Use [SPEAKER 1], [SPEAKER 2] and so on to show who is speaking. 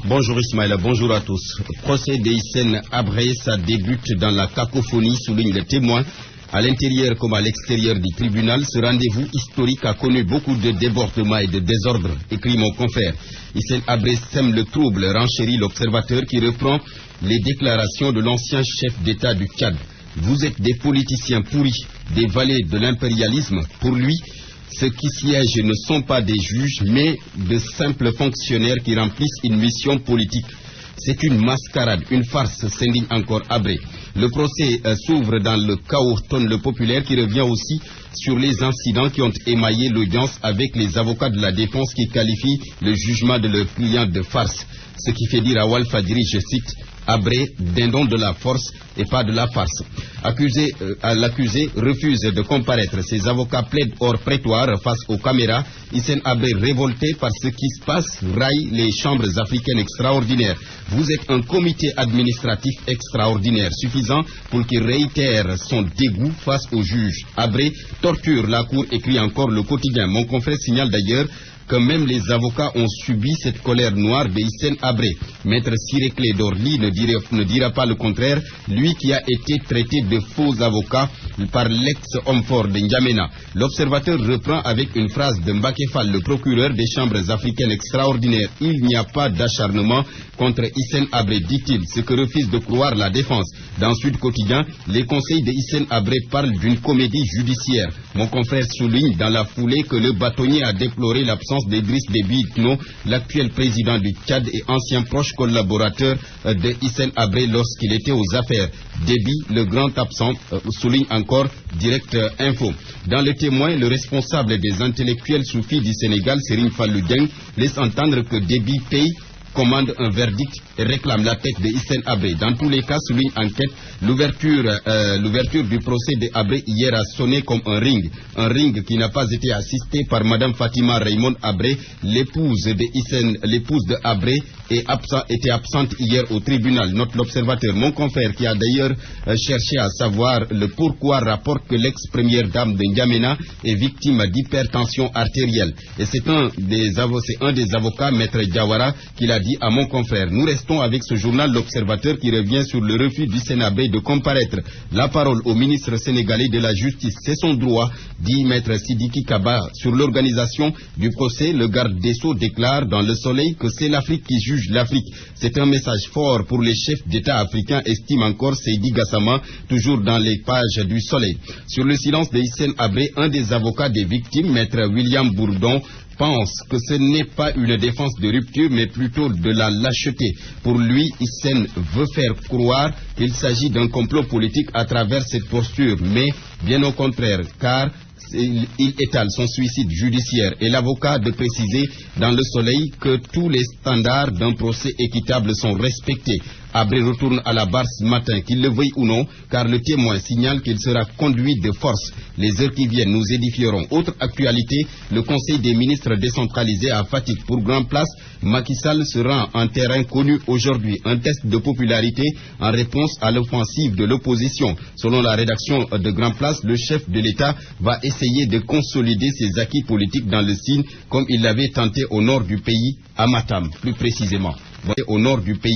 [SPEAKER 1] Bonjour Ismaël, bonjour à tous. Procès d'Hissène Habré, ça débute dans la cacophonie, souligne le témoin. À l'intérieur comme à l'extérieur du tribunal, ce rendez-vous historique a connu beaucoup de débordements et de désordres, écrit mon confrère. Hissène Habré sème le trouble, renchérit l'observateur qui reprend les déclarations de l'ancien chef d'État du Tchad. Vous êtes des politiciens pourris, des valets de l'impérialisme. Pour lui, ceux qui siègent ne sont pas des juges, mais de simples fonctionnaires qui remplissent une mission politique. C'est une mascarade, une farce, s'indigne encore Habré. Le procès s'ouvre dans le chaos, tonne le populaire, qui revient aussi sur les incidents qui ont émaillé l'audience avec les avocats de la défense qui qualifient le jugement de leur client de farce. Ce qui fait dire à Walfadjri, je cite, Habré, dindon de la force et pas de la farce. L'accusé refuse de comparaître. Ses avocats plaident hors prétoire face aux caméras. Hissène Habré, révolté par ce qui se passe, raille les chambres africaines extraordinaires. Vous êtes un comité administratif extraordinaire, suffisant pour qu'il réitère son dégoût face aux juges. Habré torture la cour, écrit encore le quotidien. Mon confrère signale d'ailleurs que même les avocats ont subi cette colère noire de Hissène Habré. Maître Ciré Clédor-Ly ne dira pas le contraire, lui qui a été traité de faux avocat par l'ex-homme fort de N'Djamena. L'observateur reprend avec une phrase de Mbaké Fall, le procureur des chambres africaines extraordinaires. Il n'y a pas d'acharnement contre Hissène Habré, dit-il, ce que refuse de croire la défense. Dans Sud Quotidien, les conseils de Hissène Habré parlent d'une comédie judiciaire. Mon confrère souligne dans la foulée que le bâtonnier a déploré l'absence d'Idriss Déby Itno, l'actuel président du Tchad et ancien proche collaborateur de Hissène Habré lorsqu'il était aux affaires. Déby, le grand absent, souligne encore Direct Info. Dans le témoin, le responsable des intellectuels soufis du Sénégal, Serigne Fallou Dieng, laisse entendre que Déby paye, commande un verdict et réclame la tête de Hissène Habré. Dans tous les cas, souligne enquête, l'ouverture du procès de Habré hier a sonné comme un ring qui n'a pas été assisté par Madame Fatima Raymond Habré, l'épouse de Habré, était absente hier au tribunal. Note l'observateur. Mon confrère qui a d'ailleurs cherché à savoir le pourquoi rapporte que l'ex-première dame de N'Djamena est victime d'hypertension artérielle. Et c'est un des avocats, Maître Diawara, qui l'a dit à mon confrère. Nous restons avec ce journal L'Observateur qui revient sur le refus du Sénabé de comparaître. La parole au ministre sénégalais de la Justice, c'est son droit, dit Maître Sidiki Kaba. Sur l'organisation du procès, le garde des Sceaux déclare dans Le Soleil que c'est l'Afrique qui juge l'Afrique. C'est un message fort pour les chefs d'État africains, estime encore Seydi Gassama, toujours dans les pages du Soleil. Sur le silence de Hissène Habré, un des avocats des victimes, Maître William Bourdon, pense que ce n'est pas une défense de rupture, mais plutôt de la lâcheté. Pour lui, Hissène veut faire croire qu'il s'agit d'un complot politique à travers cette posture, mais bien au contraire, car il étale son suicide judiciaire. Et l'avocat de préciser dans Le Soleil que tous les standards d'un procès équitable sont respectés. Habré retourne à la barre ce matin, qu'il le veuille ou non, car le témoin signale qu'il sera conduit de force. Les heures qui viennent nous édifieront. Autre actualité, le Conseil des ministres décentralisé à Fatick pour Grand Place. Macky Sall se rend en terrain connu aujourd'hui. Un test de popularité en réponse à l'offensive de l'opposition. Selon la rédaction de Grand Place, le chef de l'État va essayer de consolider ses acquis politiques dans le Sine, comme il l'avait tenté au nord du pays, à Matam, plus précisément. Au nord du pays.